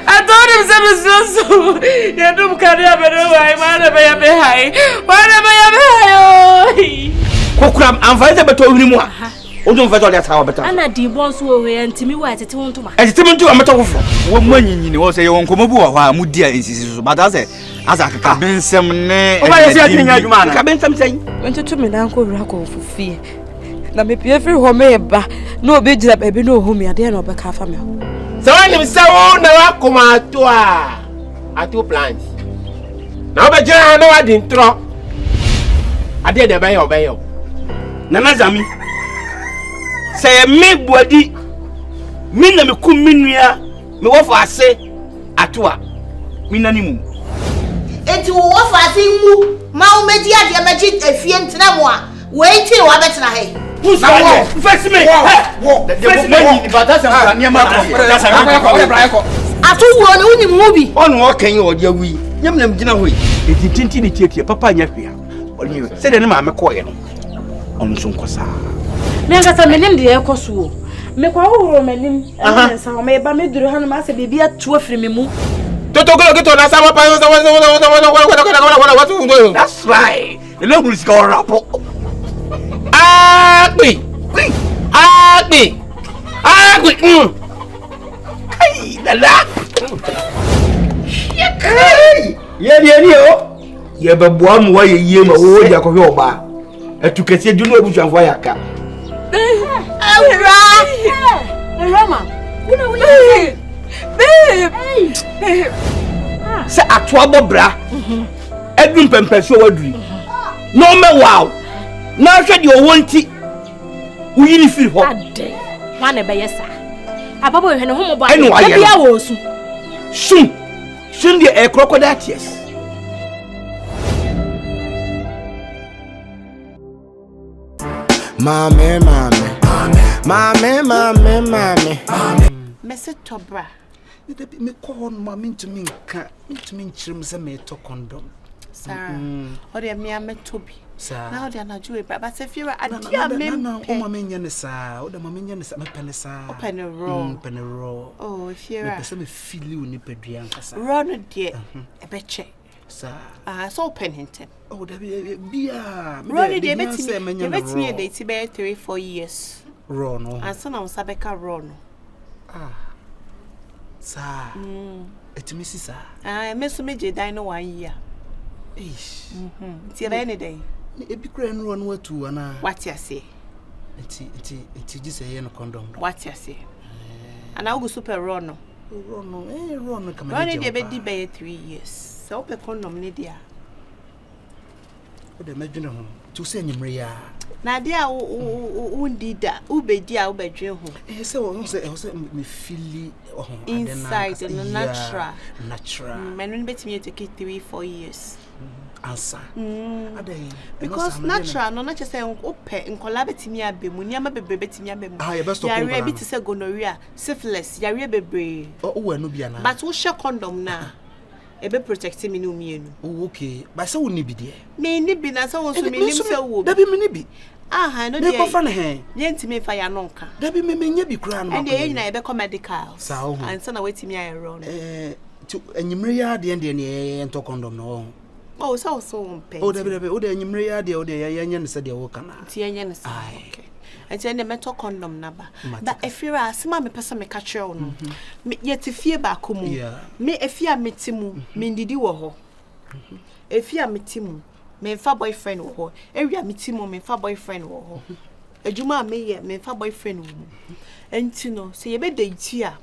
I told him some you do carry up and away. Kokram anfaite beto huni mu a odum fato dia tawo beto ana di bonso wo we ntimi wa tete wontuma etimi ntu ameto kofo wo manyinyi wo se ye won komo bu wo ha mu dia ensisi so bata se asa kaka bensem ne o ba ye se atinya adwuma na ka bensem sei ntutu me dan ko wura ko fufie na me pie firi ho me ba na obi gira baabi na ohumi ade na obeka afa me so when se wo na wa koma ato plans na obegira na wa di ntro ade de be yo Nana Zami say me body me na me kum menua me wo for ase atoa me nani mu enti wo for ase mu ma wo medi ade maji afie ntena mo a weiti wa betena he who's that face me wo de manyi ni bata se mpa ne ma ko ato wo ne woni mu bi ono o kan o de awi nyam nam gina hoi etitinti ni tietie papa nya hwea oni se de ne ma me ko ye no on so nkosa me ngasa menim de ekoso me kwa horo menim ensa o me ba me duru hanu ma se bibia tuo firi me mu toto golo na sama pa that's right the level is going up agbi kai dala ye o ye beboa mu wa ye ma wo ja ko hwe oba etukese du no ebujanfo ayaka Roma una we babe se atoa bobra edum pempeso waduri no me wow na hwe de owonti uyini firi ho ade wa na be yesa ababo hwe ne homo ba bia wo su sun de a crocodile tears Mame. Mese tobra. Me call mama to me nka ntumi nchirim se me to condom. Sir. Ode me ametobi. Sir. Na ode anaju e baba se fiwa adia me. Na o mama nya ne sa. Ode mama nya ne sa me pene sa. Pene raw. Pene raw. Oh, fiwa. Me pese me fili oni padua nka sa. Raw no de e be che. Sir. So open hinten. Oh, da bia. Raw no de betimi de ti be 3-4 years. Raw no. Ansa na usabeka raw no. Sir. Etimi si sa. Me so meje dan no 1 year. Ish. Ti be any day. E bi kra no no atu ana. What you say? Enti gise ye no condom. What you say? Ana ugu super raw no. Raw no kama. Raw no de be di be 3 years. So open condom ni dia. O de medwene ho. Tu se nyimre ya. Na dia undi da ubedi a ubedwe ho. Se wo se me fili inside no natural. Menu ni betimi take 3-4 years. Answer. Because natural no na chese ope nkola betimi abemu niam bebre betimi abemu. Yare bi ti se gonorrhea, syphilis, yare bebre. O anu bia na. But wo share condom na ebe protect me no mienu. Oh, okay. But so woni bi de. Me ni bi na so won so me nim se wo. Da bi me ni bi. No de. Me ko fa na he. Ye ntimi fa ya no nka. Da bi me nya bi kura no. And ye nyina ebe come medical. Sao. And so na wetimi ayero no. Tu enyimre ya de ne ento condom no. Oh, so pay. Oh, da bi o de enyimre ya de o de ya nya ne se de wo kana. Ti nya ne se. Okay. And then the metal condom number. But if you're a small person, me catch you no. Me yet if you back home. Me if you are metimu, me didi wo. If you are metimu, me fa boyfriend wo. Area metimu, me fa boyfriend wo. Ejuma me ye, me fa boyfriend wo. And you know, say you be date here.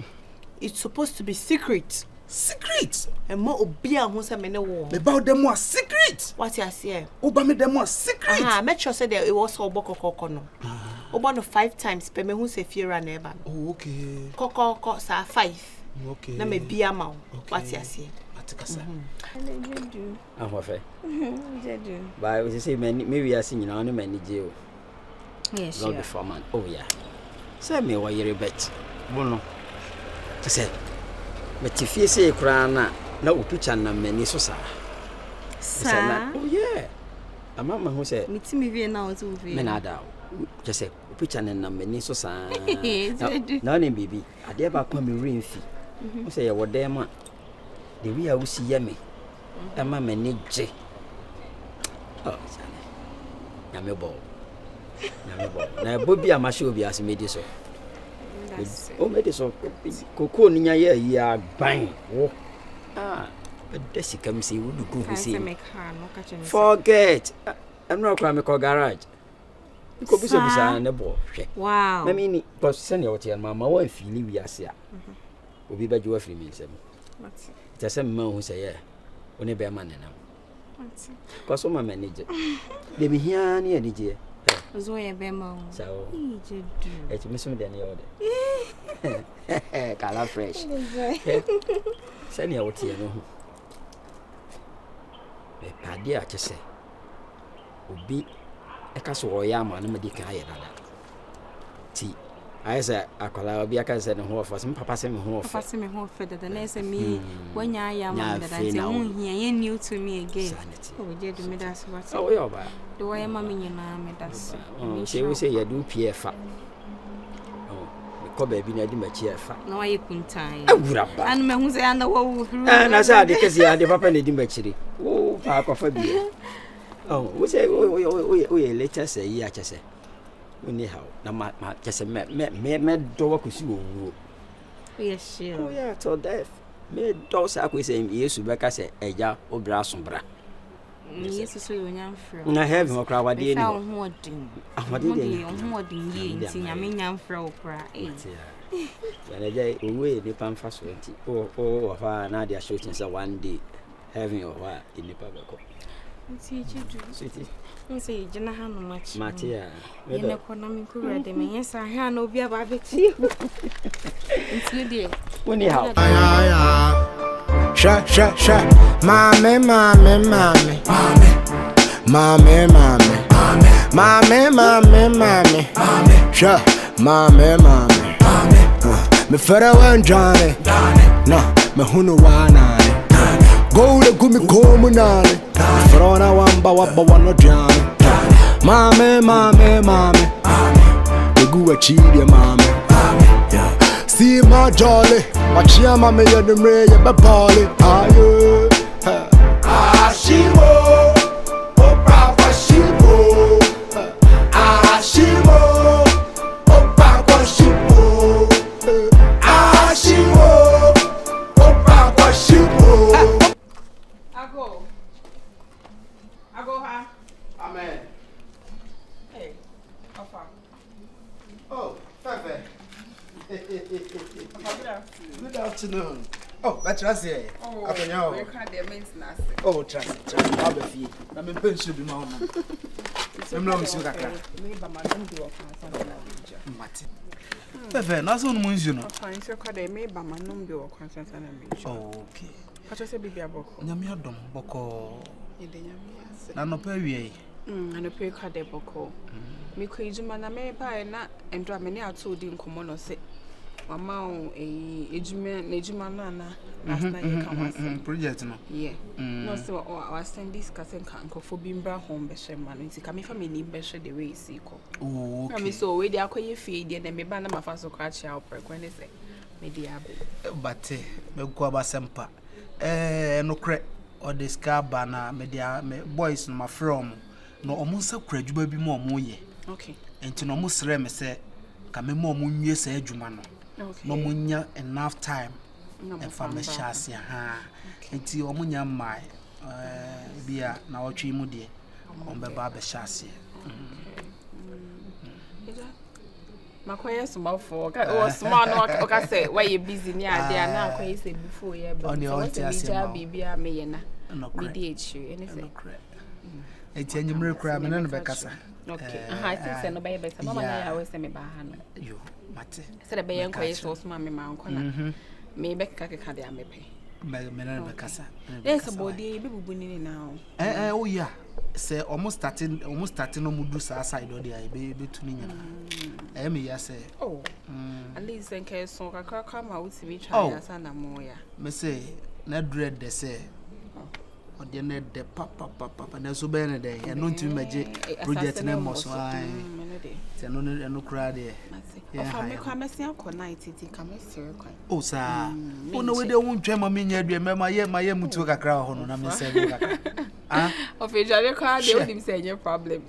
It's supposed to be secret. Secret. And more obia who say me no wo. Me about them was secret. What you say? Oba me them was secret. Make sure say that it was all boko no. Oba 5 times pe me who say fear na eba. Oh, okay. Koko sa 5. Okay. Na me bia ma. What you say? Atikasa. Ahwafe. Ba we say me we are seeing now no manage o. Yes. Not before man. Oh yeah. Say me wa yere bet. Bono. Say me tifie say kura na opicha na mani so sa. Oh yeah. Ama who say me timi vie na o tu vie. Me na da. Just say picture and many so sad. None in baby. I dare back when me ring fee. You say, what damn man. The way I will see yummy. And my man need J. Oh, Yammy ball. Now, Bobby, I'm sure be as made so. Oh, made so. Cocoa in your year, bang. Ah, but Desi come see, would go see. Forget. I'm not crying because garage. You could be so beside the ball. Wow. I mean, because senior and mamma won't feel we are here. Will be better for me. Just a man who say, yeah, only bear man now. Because my manager, they be here near the year. So, it's missing the order. Color fresh. Send your tea. A paddy, I just say. Be a castle yam and a medical. Tea. I said, I call out be a cousin and horse for some papa sent me home for the nurse and me when I am that I say, here new to me again. Oh, we did me that's what. Oh, you're bad. Do I am a minion? That's she will say, you do PF. Oh, the cobby be not my chair fat. No, I couldn't tie. I would have. And me who say, I know, and I said, because you had the papa in the matchery. Oh, Papa for beer. Oh, we say, we later say, yeah, just say. Anyhow, now my just a me door could see. Yes, oh, yeah, till death. Me doors I could say, yes, Rebecca say, a ya or brassombra. Yes, so you young friend. I have no crowd. I didn't know what I mean, young fro cry. When a day away the pan fast 20 or Nadia shooting so one day having your wife in the public. City. You say, Jenna, how much? Matia, in economic career, yes, I have no beer by the tea. It's good, dear. When you have. Sha, mommy, mommy, mommy, mommy, mommy, mommy, mommy, mommy, mommy, sha, mommy, mommy, me fera wan Johnny, no, me hunu wanani, go to gumi komunani, frona wamba wabba wano Johnny, mommy, mommy, mommy, me go a chidi, mommy. See my jolly, watch your mammy and the ray, a bally. Ashimo, oh, Papa Shimo, Ashimo, oh, Papa Shimo, Ashimo, oh, Papa Shimo. I go, huh? Amen. Hey, how far? Oh, perfect. Good afternoon. Oh, that's right here. Oh, I can know. we can't the maintenance. Oh, trust. I'll be free. I'm in pension be my own. I'm not so that. Me ba ma don't do something na Mate. Perfect. That's on moons, you know. fine so ka me ba ma no be o kwansan na me. Okay. Ka to say bibia boko. Nyame adom boko. Ede nyame ase. Na no pa wie. Ano pe ka de boko. Me ko ejuma na me ba na endo me ne ato di nkomo no se. Mama o ejuma na last night you can was project no. Yeah. No so I send this kasen kan ko fo bimba home be she man nti ka me fa me ni be she the way see ko. Oh, okay. Na me so we dey akoye fie dey na me ba na mafa so ka chia opre ko ne se me dey abo. But me go abasempa. No kre or the scaba na me boys no ma from no omunsa kura djuba bi mo omoye. Okay. Enti no mo sere me se ka me mo omunwie sa adwuma no. Okay. No munya enough time. And for me shasi ha. Enti omunya mai bia na otwe mu de. On be ba be shasi. Makoye small for o small no o say why you busy ni ade na akoye say before you be. On the old tia bibia me ye na. No Me dey echi anything. Enti anyimre kura me no be kasa. Okay. I think say no be better. Mama na ya we say me ba ha no. Yo, mate. Say the be enkoye so small me ma nko na. Me be kaka de amepe. Me no be kasa. There's a body be bubu ni now. Oh yeah. Say almost starting no mudu sa side or there be tuni nyana. Me ya say. Oh. At least enke so kakra ma wuti mi try asa na mo ya. Me say na dread de say. O de na de papa na so be na de. E no ntumi maje project na mo so ai. no cry there. Ofa me kwa mesi akọ night ti ka mesi rekwan. Oh sir. Ono we de won twema me nya dua ma ye mutu kakra ho no na me se kakra. Ah. Ofa jare kwa de onim say any problem.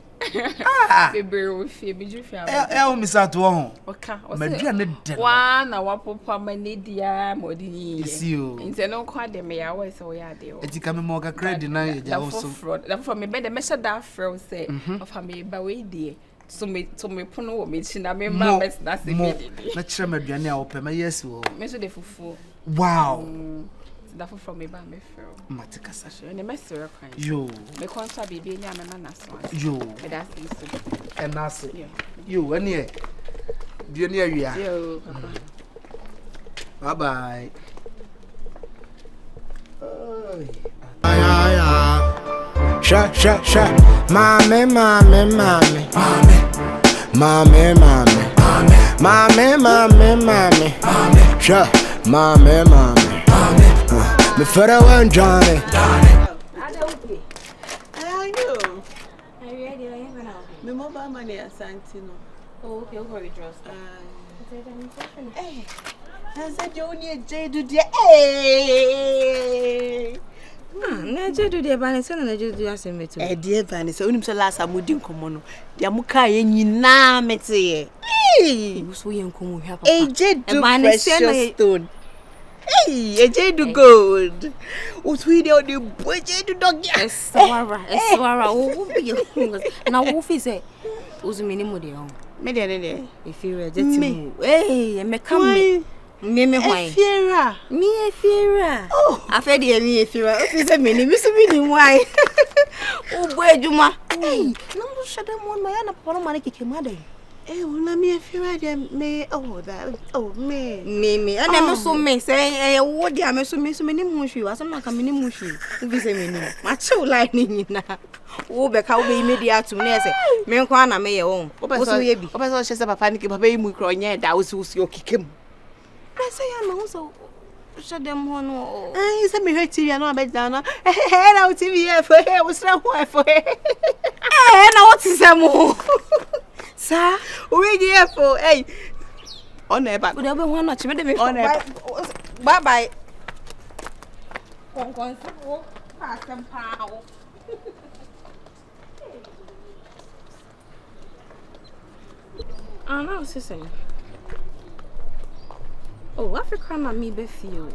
Bebe o fie bi ju fie o misa to ho. Oka o se madua ne de. Wa na wapopa manidia modini. Isi o. Nze no kwa de me ya we se o ya de o. Eti ka me mo kakra di na ye ja so. That for me be the measure that fro say ofa me ba we die. So me pono wo me chi na me ma mes na se me di. Na kire maduane a wo pe ma yes wo. Me so de fufu. Wow. That for me ba me fro. Matika sa. Ne mesere kwan. Yo. Me kontra bibi nya me na so. Yo. Me da se so. And that's it. Yo, any e. Do you near you? Yo. Bye bye. Sha, mommy. Sha, mommy. Me for the one Johnny. Me mobile money Santino. Oh, okay, over with dress. Hey. I said you only do the hey. Na do the banese na do asem metu. Dear banese, onim so last amudi nkomo no. Dia muka ye nyina mete. Hey. So ye nkomo hwa papa. Eje do precious stone. Hey, eje do gold. Utwi de odi eje do dog ya. Eswara. Wo be na wo fi say uzumini mu de on. Me de. Efira jetimu. Hey, me come me hwan. Efira. Oh, afede me efira. O fi say me ni so bi ni hwan. O bo adwuma. Hey, na mo shada mo na ya na poro ma na keke ma de. Eh, una me efira de me that. Oh, me. Ana me so me say wo dia me so ni mu hwi. Asem na ka me ni mu hwi. O fi say me ni. Ma chew line ni nyina. Wo be ka wo be immediate na ese me nkwa na me ye won wo so ye bi o person she say papa ni ke papa yi mu kro nya da wo so okikem na say ya na wo so she dem ho no ai say me hwe TV na be down na na wo TV e fo he wo sra ho e fo he na what is am sa we gi e fo ei on e ba wo de be ho na chime de me bye kon wo pa sem pa wo no, sister. Oh, Africa na me be feel.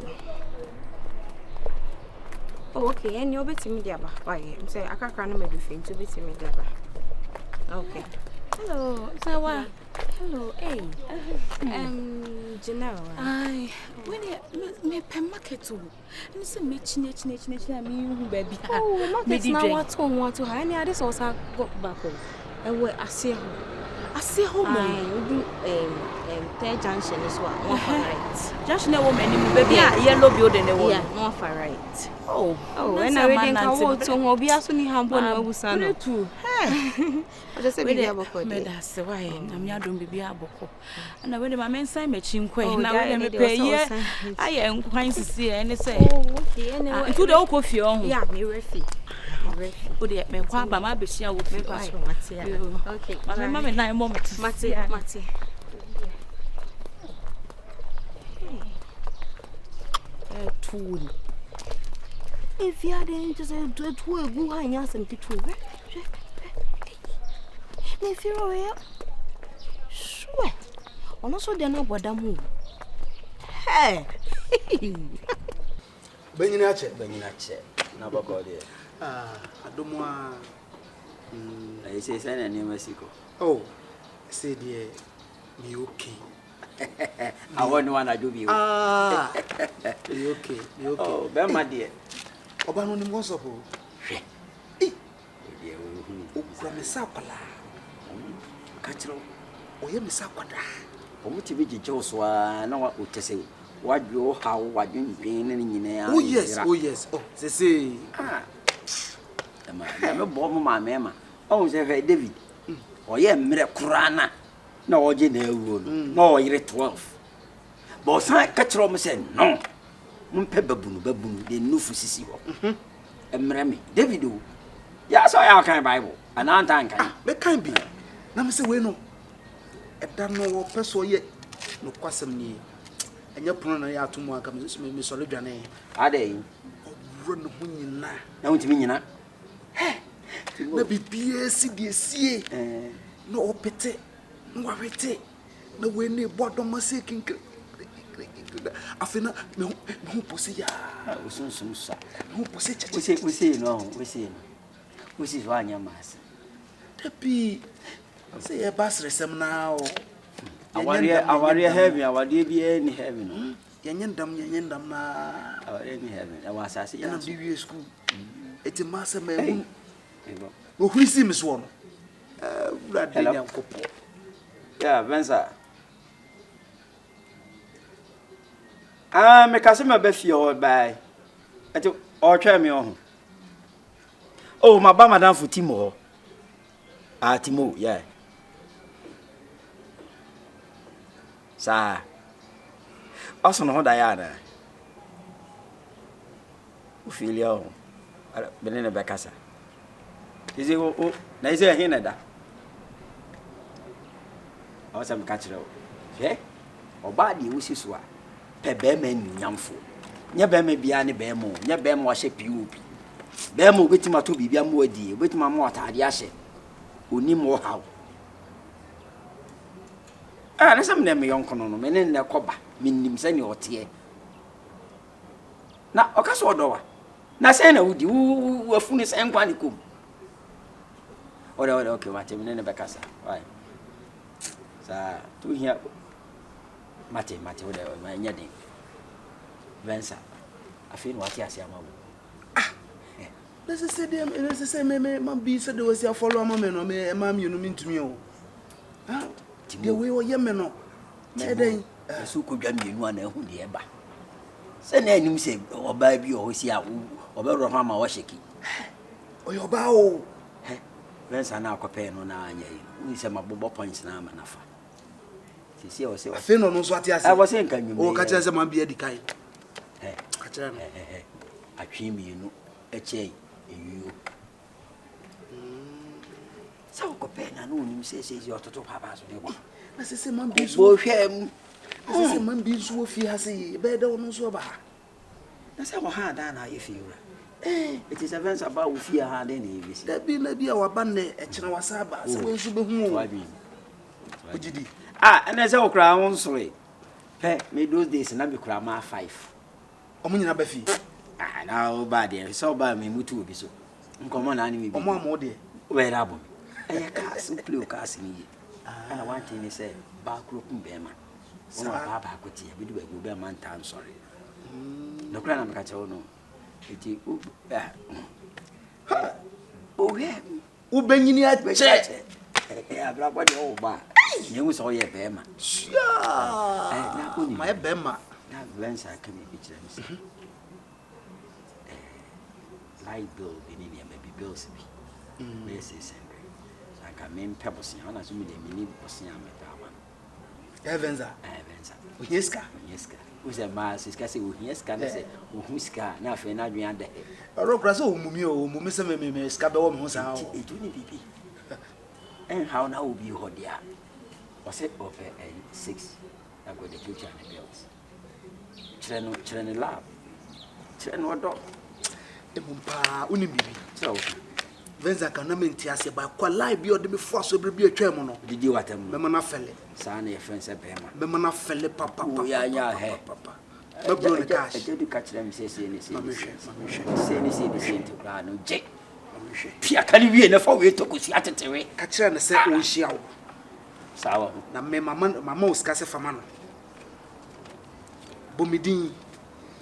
Oh, okay. And you bet me there ba. Why? I'm say akakra no me do fin to bet me there ba. Okay. Hello. So what? Hello. Hey. General. Ai. When me pe market to. And say me chine me hu baby. Oh, market na what to ha. Any other source go back home. And we ase home. I do third junction is one for right. Junction e wo mani mu baby a yellow building e wo. Yeah, one for right. Oh, and I reading ka wo to obi aso ni hambo na mabusa no. True. I just say bibi aboko. Me da se why na me adom bibi aboko. Na we de ma mensan machi nkwan na we de me pe ye aye nkwan sisi e ne say. Oh, okay. Anyway. Ntu de okofie on. Yeah, me refi. O de me kwa ba ma behia wo fi pa so. Okay. Ma me na mo Mate. Tool. If you are then just a two go hanya some people. If you are sure. Ono so de na boda mu. Hey. Benyina ache. Na baba de. Adomwa. I say na ni Mexico. Oh. Say the me okay. I want one I do be. Me okay. Oh, be my dear. Oba no ni mo so po. Hwe. Dear, ukura me sakwala. Kachiro. Oye me sakwada. Omuti bi gije oswa na wa otese. Wadwo ha wadwen pin ne nyina. Oh yes. Oh, say. Me bo mo ma me ma. Oh, say David. Oye mre kurana. Na oje na ewu no. Na oyire 12. But san kachiro me say no. Mumpe babunu de nufu sisi ho. Emre me David o. Ya so ya kan Bible. Ananta kan. Me kan bi. Na me say we no. ɛda no pɛso ye no kwasem ni enye pono na ya atomu aka me sɔre dwane ade owuro no ho nyina na wontimi nyina na bibie si die sie na opete na wawete na we ne bodoma se kinke afina me ho posi ya usunsum sa me ho posi we no we see so anya mas tapi se ye basre sem na o awari heaven awari bi any heaven no yenye ndam na awari any heaven awa asase ya na biwie school eti masa me no hwisi mi so no brade nyankopo yeah Venza me kase me be fie o bai eti o twa me o oh my ba madam for Timo Timo yeah sa also no da ya na o filio benene be kasa izi o na izi hin na da awasa me ka kire o he oba di wusi so a pe be ma nyamfo nya be ma bia ne be mo nya be ma wa hye POP be mo betima to bibia mo adi betima mo atade ahye oni mo hawo na sam na me yonko no me ne koba minnim sɛ ne otie na okaso odowa na sɛ na wudi wo afuni sɛ nkwa ne kom ora okay mate me ne bekasa why sa tu hia mate ora ma nya den Venza afi no ati ase ama wo let's say me man be said there was a follow am me no me mam you no mintumi o ha the way o ye me no me den so ko dwa mienu ana hu de eba se na anim se oba bi o si a oba ro ma wo sheki o yo ba o Venza na akwape no na anya yi ni se mabobo points na ama nafa sisi o se o afi no no so ati ase wo se nka nwum o ka kire se man bi edi kai ka kire no atwi mienu eche eyo sa ko pe na no nim se yo toto papa so de kwa na se man bi so bo hwem se man bi so fi ha se be da no so ba na se wo ha da na ye fi ura it is a Venza ba wo fi ha de na ye bi da bi na bi a wa ba na e kire wa sa ba se we nso be hu o ojidi na se wo kra won sore pe me those days na be kra ma 5 omo nyina ba fi na o ba de so ba me mutu obi so nkomo na ani me bi omo amo de we ra bo eye ka simple o ka sini ana one thing is say ba kro kum be ma ona ba ko ti e bi du ba go be ma ntan sorry no kra na me ka che wo no eti o he u benyini a che abra bo de o ba nyewu so ye be ma na ko ni ma e be ma na Venza ka me bi kire ni light bill in India maybe bills be say sendre so I can mean pebbles na so me dey mini bosia me tawa Venza Uhiska we say ma siska say uhiska na say uhuska na afi na adwen ade oro kra so omumi se me ska be wo me ho sa o edu ni bibi en how na obi ho dia was it of 6 I go the future and the bills chire lab chire no do empa uni bibi so Venza kana menti ase ba kwa live bi ode me force obre bi atwa mu no didi watam me mana fele sa na ye friends e be ma me mana fele papa ya he papa me bro ne cash e do catch them say ni to kra no je pia kali wie na fa we to ko si atetewe ka kire ne se o hia wo sawa na me mama o ska se fama no bomidin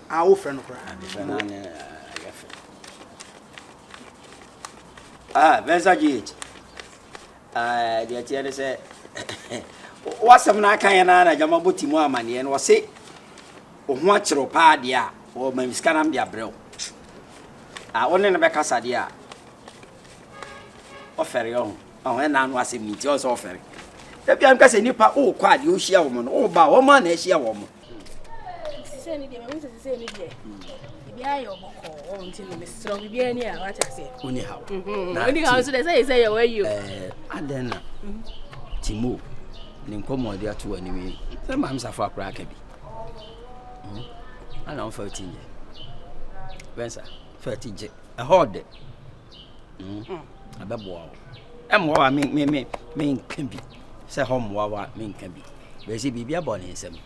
a wo frɛ no kra Venza GH the tiere say wasam na kan na jama boti mu amane no wose o ho akiro pa de a o ma miska nam de abrɛw woni ne be kasa de a ofere o na anu asem ni ti o so ofere da bia mka se nipa o kwa de o hia wo mo no o ba wo ma na hia wo mo se ni de me se ni de bia yo boko o nti no me strong bia ni a wa ta se oni ha oni ha so de say you Adena Timo ne nkomodi ato anime sɛ mam safo akora aka bi ana on 14 bensa 30 je a hode abeboa emwa me nka bi sɛ homwa wa me nka bi be se bibia bɔ ne nsɛm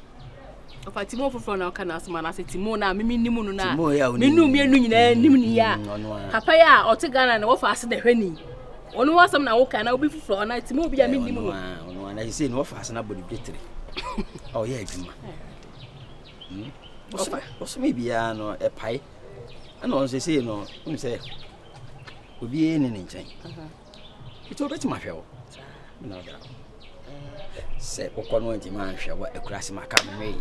ofa timo foforo na kana asoma na se timo na me nimu no na me nu mienu nyina nim ni ya papa ya ote Ghana na wo fa ase de hwani onu wasam na wo kana obi foforo na timo obi ya me nimu no onu na se no fa ase na body betre oh yeah adwuma oso me bia no e pai ana on se no un se obi ne nchen ito beti ma hwewo na da se okono nti ma hwewo ekurase maka me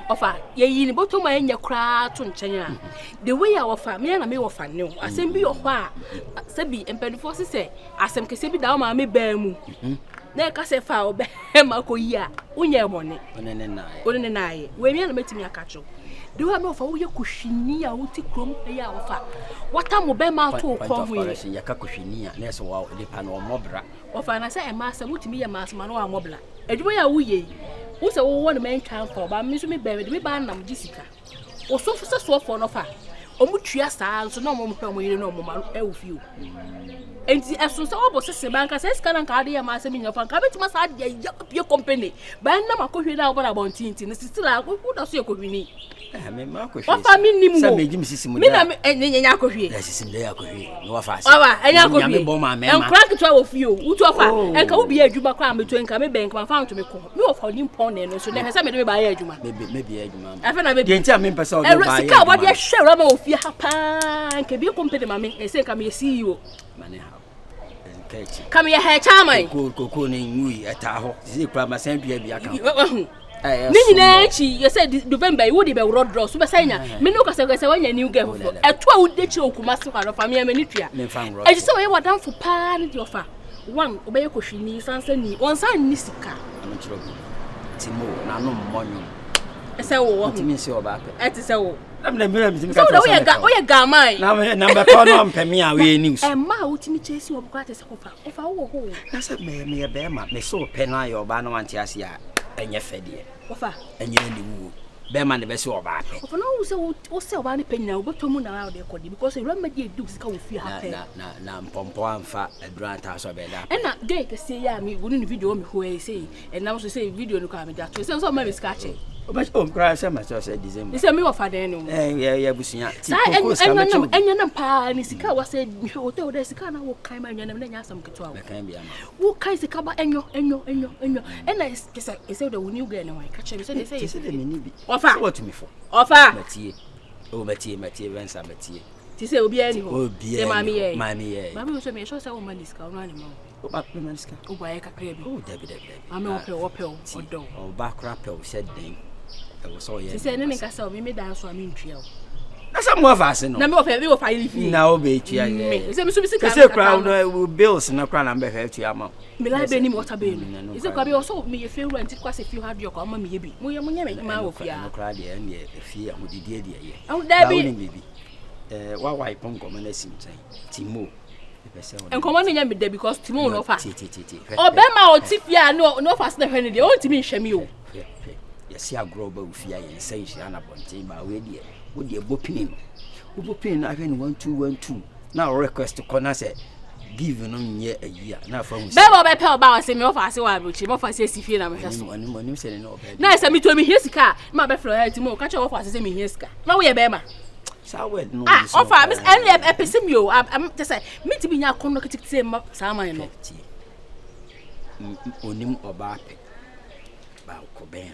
ofa ye ni boto ma enya kra to nchen a the way a ofa me na me ofa ne asem bi ohọ a se bi empedifo se asem kese bi da ma me ba mu na ka se fa obe ma ko yi a unye mone onene na ye we me na metimi akacho de wa me ofa wo ye kuhwini a wo ti krom e ya ofa wata mo be ma to ko ho ye ya ka kuhwini a na se wa de pa no mobra ofa na se e ma asem utimi ye ma asem na wa mobla edwuma ya wo ye wo se wo won men kan for ba me so me be me ba nam gisika wo so fo se so for no fa omu tua saa so na omu hwe omu yire na omu ma e wo fi o enti esun se obo sese banka se ska na nka ade ya ma asem nya fa nka betima sa ade ya pie company ba na makohwe na obo bontinti ne sisila wo da so ye kohwini me ma kohwe ofa mi nimu sa meji mi sisi mu mi na nya kohwe ya sisi nda ya kohwe no wa fa owa enya kohwe me bo ma me en crack to wo fi o utu ofa en ka wo bi adwuma kwa me to enka me bank ma fa nto me ko me ofa ni pon ne no so na hesa me de me ba ya adwuma me bi adwuma afa na me de ntia me pesa o do ba ya sika wo de hwe ma ofi ha pa nke bi company ma me ese nka me CEO mane ha come here hair chairman koko ne ngui eta ho zi kura ma san dua bi aka ni nyina chi you said November you dey be road draw so be say nya me no ka say wanya new girl for eto a wo de chi okuma se kwa family me ni tua e say we wadan for pa ni di ofa one obeye kohwini sansa ni on san ni sika am chiro timo na no mmonyo e say wo timi se oba pe e ti say wo na mira mi timi ka so o ye ga mai na number ko no mpemi a we news e ma wo timi chesi wo bukata se ofa wo ho na say me be ma me so pe na yo ba no wanti ase a enye fede ofa enye ni wu be ma ne be se oba pe ofa no wo se oba ne pe nyina wo beto mu na wo de kodi because you remember the dukes ka wo fi ha pe na mpompo amfa adura ta so be da e na dey ke se ya mi wo ni video mi ho e say e na so say video no ka me da to say so ma me scratch o cry say ma say December say me wo fa den no ya busunya ti kokos ka me enya na pa ni sika wa say hotel de sika na wo kan ma nya na nya asam ketwa wo kan bia ma wo kan sika ba enyo e na say de wo new girl na wa ka che me say they say de me ni bi ofa what me for ofa matie vensa matie ti say obi ani ho say mami ye mami so me so say wo mani sika wo ani ma o ba pe mani sika o ba ye kakra bi o dabi mami wo pe odo o ba kra pe o said den so ye ti say ne nka say o me dan so ami ntwia o na some more fast no na me wo fa ile fi na o be tua ye say me so bi sika say crowd no bills na crowd na be fa tua ma me la be ni mo ta be no say kwa be so me ye fe rent kwa say fi ha dio kwa ma me ye bi mo ye ma wo fi a no crowd ye na fi ahodidie die ye o da bi wa wipe ponko ma na simtan timo enkomo ne nya me da because timo no fa o be ma o ti fi a no fa se hwe ne de o ti mi hwe mi o si agro ba ufia ye nsan hia na bonten ba we de wo de bopin no ahwe ni 1212 na request corner say give no nye ayia na fa hu be bo be pe oba se me ofa se wa brochi mo fa se sifie na me hwe so oni se no oba na se mi to mi hie sika ma be fro health mo ka che ofa se mi hie sika na wo ye be ma sa wed no ofa miss any epese mi o am te say mi ti bi nya kono kitikite ma sa man no onim oba pe ba ko ben